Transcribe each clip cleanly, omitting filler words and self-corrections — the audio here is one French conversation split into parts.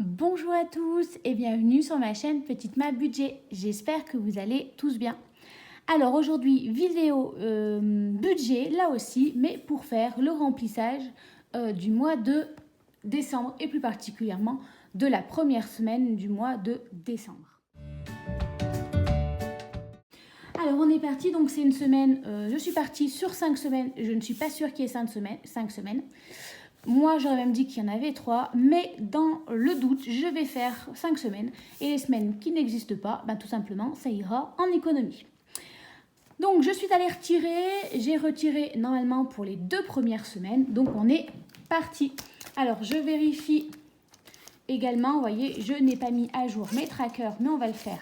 Bonjour à tous et bienvenue sur ma chaîne Petite Map Budget. J'espère que vous allez tous bien. Alors aujourd'hui, vidéo budget, là aussi, mais pour faire le remplissage du mois de décembre et plus particulièrement de la première semaine du mois de décembre. Alors on est parti, donc c'est une semaine, je suis partie sur 5 semaines, je ne suis pas sûre qu'il y ait 5 semaines. Moi, j'aurais même dit qu'il y en avait 3, mais dans le doute, je vais faire 5 semaines. Et les semaines qui n'existent pas, tout simplement, ça ira en économie. Donc, je suis allée retirer. J'ai retiré normalement pour les 2 premières semaines. Donc, on est parti. Alors, je vérifie également. Vous voyez, je n'ai pas mis à jour mes trackers, mais on va le faire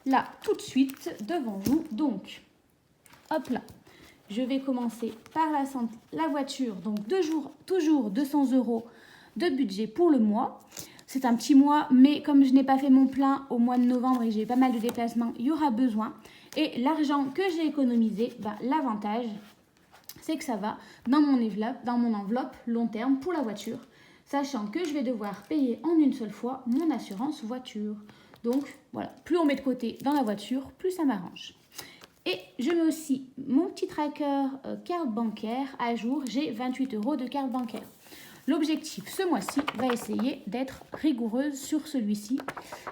là tout de suite devant vous. Donc, hop là. Je vais commencer par la voiture, donc toujours 200 € de budget pour le mois. C'est un petit mois, mais comme je n'ai pas fait mon plein au mois de novembre et j'ai pas mal de déplacements, il y aura besoin. Et l'argent que j'ai économisé, l'avantage, c'est que ça va dans mon enveloppe long terme pour la voiture, sachant que je vais devoir payer en une seule fois mon assurance voiture. Donc voilà, plus on met de côté dans la voiture, plus ça m'arrange. Et je mets aussi mon petit tracker carte bancaire à jour. J'ai 28 € de carte bancaire. L'objectif ce mois-ci va essayer d'être rigoureuse sur celui-ci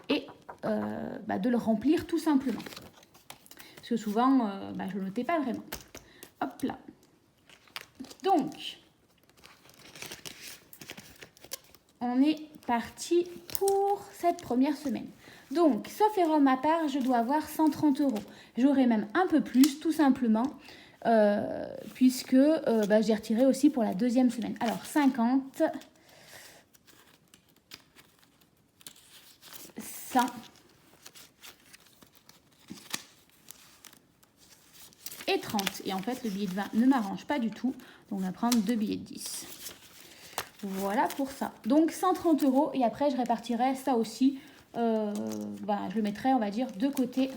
et de le remplir tout simplement. Parce que souvent, je ne le notais pas vraiment. Hop là. Donc, on est parti pour cette première semaine. Donc, sauf erreur de ma part, je dois avoir 130 €. J'aurai même un peu plus, tout simplement, puisque j'ai retiré aussi pour la deuxième semaine. Alors, 50, 100 et 30. Et en fait, le billet de 20 ne m'arrange pas du tout. Donc, on va prendre 2 billets de 10. Voilà pour ça. Donc, 130 €. Et après, je répartirai ça aussi. Je le mettrai, on va dire, de côté.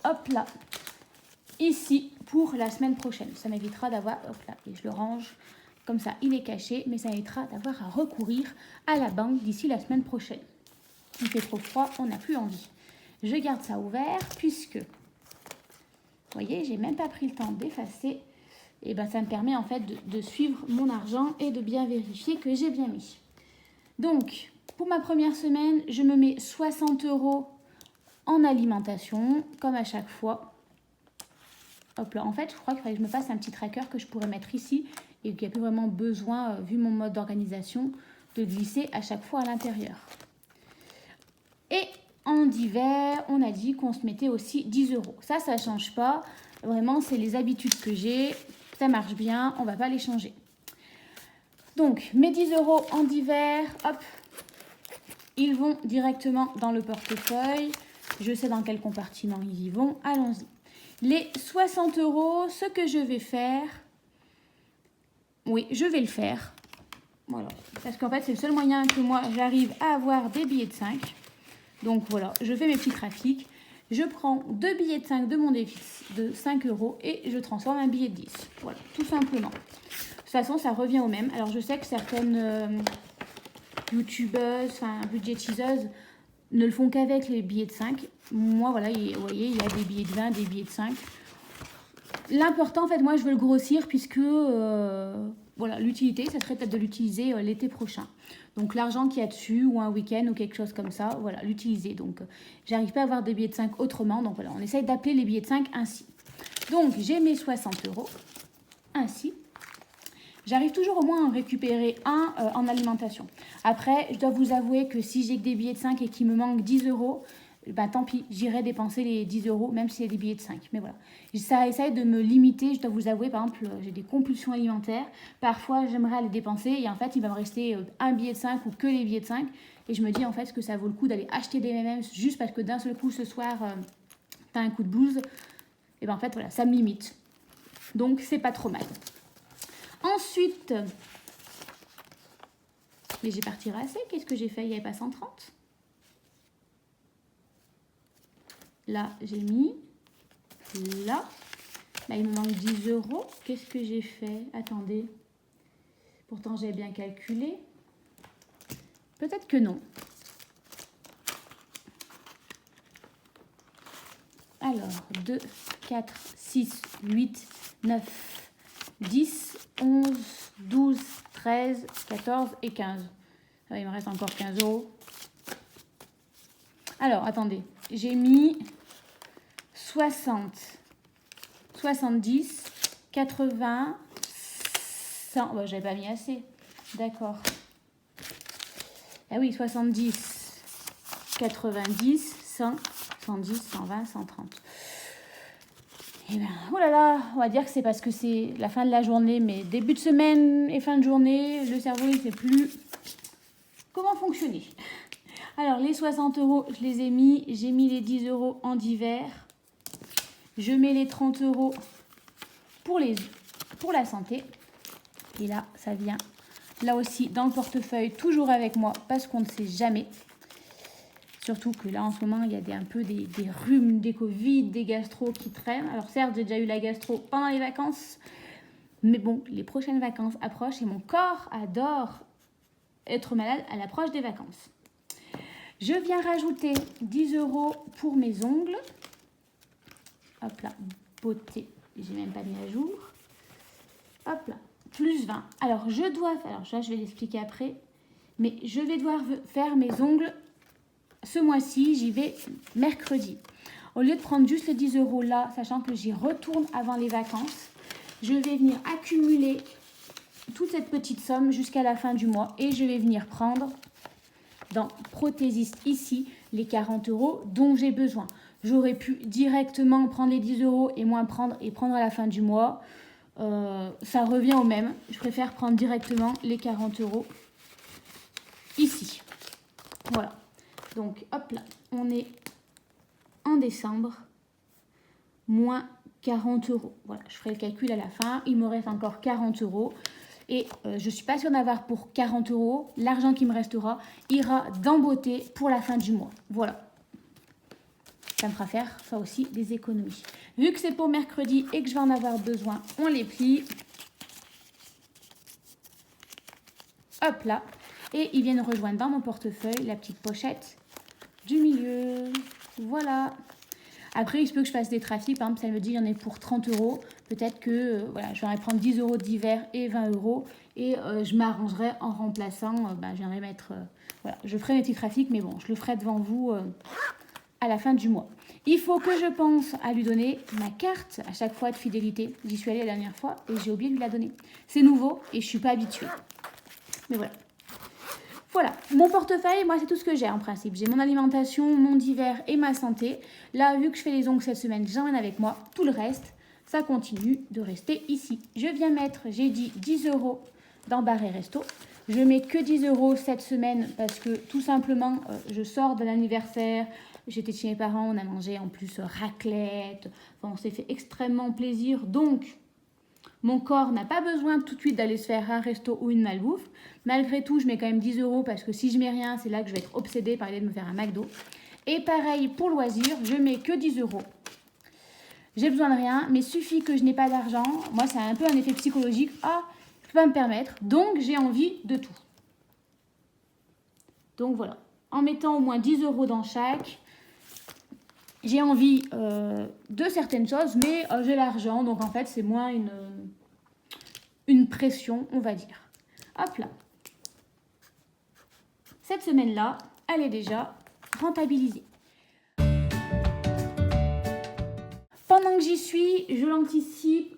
Hop là. Ici, pour la semaine prochaine. Ça m'évitera d'avoir... Hop là. Et je le range. Comme ça, il est caché. Mais ça évitera d'avoir à recourir à la banque d'ici la semaine prochaine. Il fait trop froid, on n'a plus envie. Je garde ça ouvert puisque... Vous voyez, j'ai même pas pris le temps d'effacer. Et ça me permet en fait de suivre mon argent et de bien vérifier que j'ai bien mis. Donc, pour ma première semaine, je me mets 60 € en alimentation, comme à chaque fois. Hop là, en fait, je crois qu'il faudrait que je me fasse un petit tracker que je pourrais mettre ici et qu'il n'y a plus vraiment besoin, vu mon mode d'organisation, de glisser à chaque fois à l'intérieur. Et en divers, on a dit qu'on se mettait aussi 10 €. Ça ne change pas. Vraiment, c'est les habitudes que j'ai. Ça marche bien, on ne va pas les changer. Donc, mes 10 € en divers, hop, ils vont directement dans le portefeuille. Je sais dans quel compartiment ils y vont. Allons-y. Les 60 €, ce que je vais faire... Oui, je vais le faire. Voilà. Parce qu'en fait, c'est le seul moyen que moi, j'arrive à avoir des billets de 5. Donc voilà, je fais mes petits trafics. Je prends 2 billets de 5 de mon déficit de 5 € et je transforme un billet de 10. Voilà, tout simplement. De toute façon, ça revient au même. Alors, je sais que certaines youtubeuses, budgétiseuses, ne le font qu'avec les billets de 5. Moi, voilà, vous voyez, il y a des billets de 20, des billets de 5. L'important, en fait, moi, je veux le grossir puisque, l'utilité, ça serait peut-être de l'utiliser l'été prochain. Donc, l'argent qu'il y a dessus ou un week-end ou quelque chose comme ça, voilà, l'utiliser. Donc, j'arrive pas à avoir des billets de 5 autrement. Donc, voilà, on essaye d'appeler les billets de 5 ainsi. Donc, j'ai mes 60 € ainsi. J'arrive toujours au moins à en récupérer un en alimentation. Après, je dois vous avouer que si j'ai que des billets de 5 et qu'il me manque 10 €, tant pis, j'irai dépenser les 10 €, même si c'est des billets de 5. Mais voilà, ça essaye de me limiter. Je dois vous avouer, par exemple, j'ai des compulsions alimentaires. Parfois, j'aimerais les dépenser et en fait, il va me rester un billet de 5 ou que les billets de 5. Et je me dis en fait que ça vaut le coup d'aller acheter des M&M's juste parce que d'un seul coup, ce soir, t'as un coup de blues. Et en fait, voilà, ça me limite. Donc, c'est pas trop mal. Ensuite, mais j'ai parti assez. Qu'est-ce que j'ai fait? Il n'y avait pas 130. Là, j'ai mis. Là, il me manque 10 €. Qu'est-ce que j'ai fait? Attendez. Pourtant, j'ai bien calculé. Peut-être que non. Alors, 2, 4, 6, 8, 9, 10, 11, 12, 13, 14 et 15. Ah, il me reste encore 15 euros. Alors, attendez. J'ai mis 60, 70, 80, 100. Ouais, j'avais pas mis assez. D'accord. Ah oui, 70, 90, 100, 110, 120, 130. Et bien, oh là là, on va dire que c'est parce que c'est la fin de la journée, mais début de semaine et fin de journée, le cerveau il ne sait plus comment fonctionner. Alors, les 60 euros, je les ai mis. J'ai mis les 10 euros en divers. Je mets les 30 euros pour la santé. Et là, ça vient là aussi dans le portefeuille, toujours avec moi, parce qu'on ne sait jamais. Surtout que là, en ce moment, il y a un peu des rhumes, des Covid, des gastro qui traînent. Alors certes, j'ai déjà eu la gastro pendant les vacances. Mais bon, les prochaines vacances approchent et mon corps adore être malade à l'approche des vacances. Je viens rajouter 10 euros pour mes ongles. Hop là, beauté, j'ai même pas mis à jour. Hop là, plus 20. Alors, ça je vais l'expliquer après, mais je vais devoir faire mes ongles ce mois-ci, j'y vais mercredi. Au lieu de prendre juste les 10 euros là, sachant que j'y retourne avant les vacances, je vais venir accumuler toute cette petite somme jusqu'à la fin du mois et je vais venir prendre dans prothésiste ici les 40 euros dont j'ai besoin. J'aurais pu directement prendre les 10 euros et moins prendre à la fin du mois. Ça revient au même. Je préfère prendre directement les 40 euros ici. Voilà. Donc, hop là, on est en décembre, moins 40 euros. Voilà, je ferai le calcul à la fin. Il me reste encore 40 euros. Et je ne suis pas sûre d'avoir pour 40 euros. L'argent qui me restera ira dans beauté pour la fin du mois. Voilà. Ça me fera faire, ça aussi, des économies. Vu que c'est pour mercredi et que je vais en avoir besoin, on les plie. Hop là. Et ils viennent rejoindre dans mon portefeuille la petite pochette du milieu. Voilà. Après, il se peut que je fasse des trafics. Par exemple, ça me dit il y en a pour 30 euros. Peut-être que voilà, je vais prendre 10 euros d'hiver et 20 euros. Et je m'arrangerai en remplaçant. Je viendrai mettre... voilà, je ferai mes petits trafics, mais bon, je le ferai devant vous à la fin du mois. Il faut que je pense à lui donner ma carte à chaque fois de fidélité. J'y suis allée la dernière fois et j'ai oublié de lui la donner. C'est nouveau et je ne suis pas habituée. Mais voilà. Voilà, mon portefeuille, moi c'est tout ce que j'ai en principe. J'ai mon alimentation, mon divers et ma santé. Là, vu que je fais les ongles cette semaine, j'emmène avec moi. Tout le reste, ça continue de rester ici. Je viens mettre, j'ai dit 10 euros dans bar et resto. Je mets que 10 euros cette semaine parce que tout simplement, je sors de l'anniversaire. J'étais chez mes parents, on a mangé en plus raclette. Enfin, on s'est fait extrêmement plaisir. Donc, mon corps n'a pas besoin tout de suite d'aller se faire un resto ou une malbouffe. Malgré tout, je mets quand même 10 euros parce que si je mets rien, c'est là que je vais être obsédée par l'idée de me faire un McDo. Et pareil pour loisir, je mets que 10 euros. J'ai besoin de rien, mais suffit que je n'ai pas d'argent. Moi, c'est un peu un effet psychologique. Ah, je peux pas me permettre, donc j'ai envie de tout. Donc voilà, en mettant au moins 10 euros dans chaque, j'ai envie de certaines choses, mais j'ai l'argent, donc en fait, c'est moins une pression, on va dire. Hop là. Cette semaine-là, elle est déjà rentabilisée. Pendant que j'y suis, je l'anticipe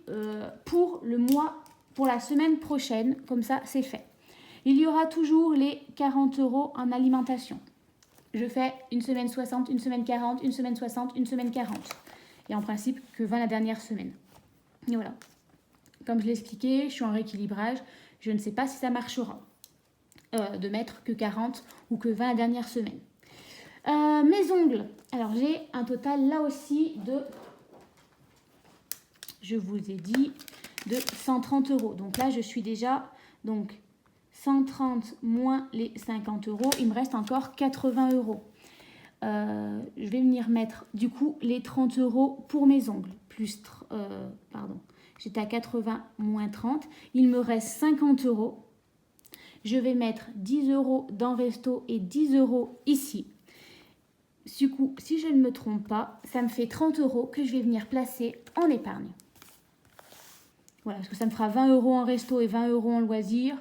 pour le mois, pour la semaine prochaine, comme ça, c'est fait. Il y aura toujours les 40 euros en alimentation. Je fais une semaine 60, une semaine 40, une semaine 60, une semaine 40. Et en principe, que 20 la dernière semaine. Et voilà. Comme je l'ai expliqué, je suis en rééquilibrage. Je ne sais pas si ça marchera de mettre que 40 ou que 20 la dernière semaine. Mes ongles. Alors, j'ai un total là aussi de... Je vous ai dit de 130 euros. Donc là, je suis déjà... Donc, 130 moins les 50 euros, il me reste encore 80 euros. Je vais venir mettre du coup les 30 euros pour mes ongles. J'étais à 80 moins 30. Il me reste 50 euros. Je vais mettre 10 € dans resto et 10 € ici. Du coup, si je ne me trompe pas, ça me fait 30 € que je vais venir placer en épargne. Voilà, parce que ça me fera 20 € en resto et 20 € en loisirs.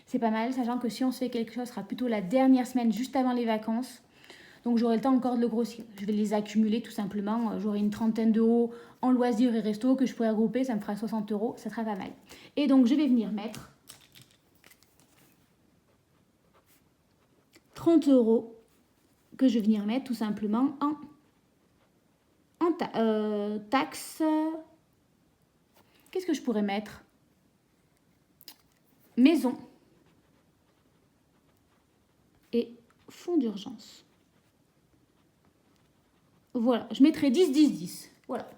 C'est pas mal, sachant que si on se fait quelque chose, ce sera plutôt la dernière semaine, juste avant les vacances. Donc j'aurai le temps encore de le grossir. Je vais les accumuler tout simplement. J'aurai une trentaine d'euros en loisirs et resto que je pourrais regrouper. Ça me fera 60 €, ça sera pas mal. Et donc je vais venir mettre 30 € que je vais venir mettre tout simplement en taxes. Qu'est-ce que je pourrais mettre? Maison et fonds d'urgence. Voilà, je mettrai 10, 10, 10. Voilà.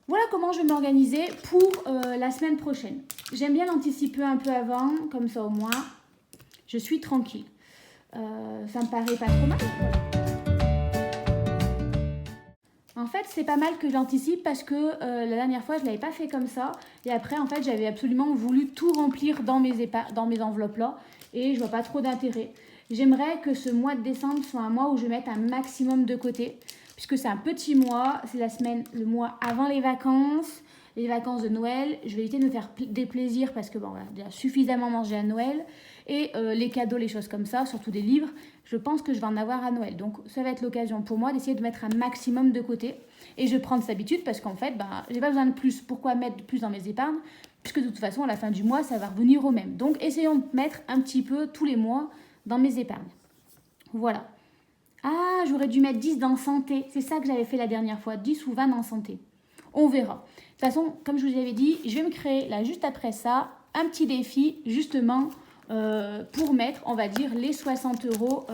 Voilà comment je vais m'organiser pour la semaine prochaine. J'aime bien l'anticiper un peu avant, comme ça au moins, je suis tranquille. Ça me paraît pas trop mal. En fait, c'est pas mal que j'anticipe parce que la dernière fois, je ne l'avais pas fait comme ça. Et après, en fait, j'avais absolument voulu tout remplir dans mes enveloppes là. Et je vois pas trop d'intérêt. J'aimerais que ce mois de décembre soit un mois où je mette un maximum de côté. Puisque c'est un petit mois, c'est le mois avant les vacances de Noël. Je vais éviter de me faire des plaisirs parce que bon, on a déjà suffisamment mangé à Noël. Et les cadeaux, les choses comme ça, surtout des livres, je pense que je vais en avoir à Noël. Donc ça va être l'occasion pour moi d'essayer de mettre un maximum de côté. Et je prends cette habitude parce qu'en fait, j'ai pas besoin de plus. Pourquoi mettre plus dans mes épargnes? Puisque de toute façon, à la fin du mois, ça va revenir au même. Donc essayons de mettre un petit peu tous les mois dans mes épargnes. Voilà. Ah, j'aurais dû mettre 10 dans santé. C'est ça que j'avais fait la dernière fois. 10 ou 20 dans santé. On verra. De toute façon, comme je vous avais dit, je vais me créer là juste après ça un petit défi justement pour mettre, on va dire, les 60 €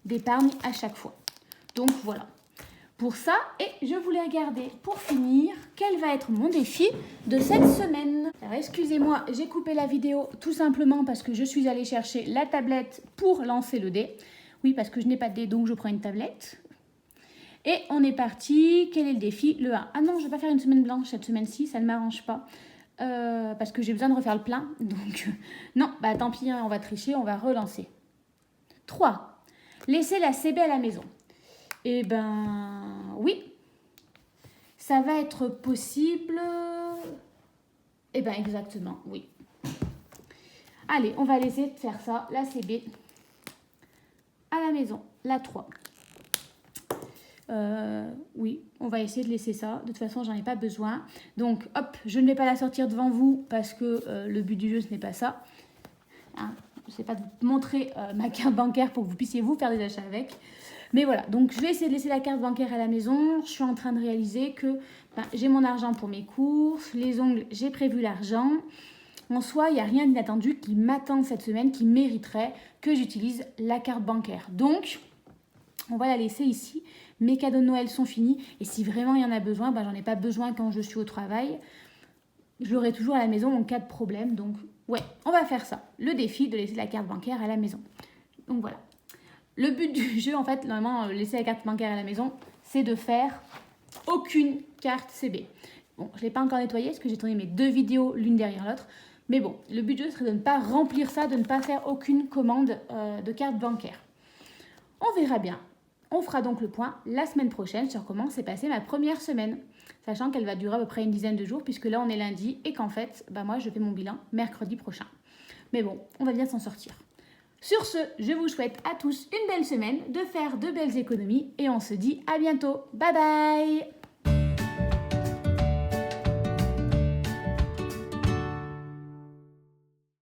d'épargne à chaque fois. Donc voilà. Pour ça, et je voulais regarder pour finir quel va être mon défi de cette semaine. Alors excusez-moi, j'ai coupé la vidéo tout simplement parce que je suis allée chercher la tablette pour lancer le dé. Oui, parce que je n'ai pas de dé, donc je prends une tablette. Et on est parti. Quel est le défi? Le 1. Ah non, je ne vais pas faire une semaine blanche cette semaine-ci, ça ne m'arrange pas. Parce que j'ai besoin de refaire le plein. Donc, non, tant pis, on va tricher, on va relancer. 3. Laisser la CB à la maison. Eh ben, oui. Ça va être possible. Eh ben, exactement, oui. Allez, on va laisser de faire ça, la CB à la maison, la 3. Oui, on va essayer de laisser ça. De toute façon, j'en ai pas besoin. Donc, hop, je ne vais pas la sortir devant vous parce que le but du jeu, ce n'est pas ça. Hein, je ne sais pas de vous montrer ma carte bancaire pour que vous puissiez vous faire des achats avec. Mais voilà, donc je vais essayer de laisser la carte bancaire à la maison. Je suis en train de réaliser que j'ai mon argent pour mes courses. Les ongles, j'ai prévu l'argent. En soi, il n'y a rien d'inattendu qui m'attend cette semaine qui mériterait que j'utilise la carte bancaire. Donc, on va la laisser ici. Mes cadeaux de Noël sont finis. Et si vraiment il y en a besoin, j'en ai pas besoin quand je suis au travail. Je l'aurai toujours à la maison en cas de problème. Donc, ouais, on va faire ça. Le défi de laisser la carte bancaire à la maison. Donc, voilà. Le but du jeu, en fait, normalement, laisser la carte bancaire à la maison, c'est de faire aucune carte CB. Bon, je ne l'ai pas encore nettoyé parce que j'ai tourné mes 2 vidéos l'une derrière l'autre. Mais bon, le but du jeu serait de ne pas remplir ça, de ne pas faire aucune commande de carte bancaire. On verra bien. On fera donc le point la semaine prochaine sur comment s'est passée ma première semaine. Sachant qu'elle va durer à peu près une dizaine de jours puisque là on est lundi et qu'en fait, moi je fais mon bilan mercredi prochain. Mais bon, on va bien s'en sortir. Sur ce, je vous souhaite à tous une belle semaine, de faire de belles économies et on se dit à bientôt. Bye bye!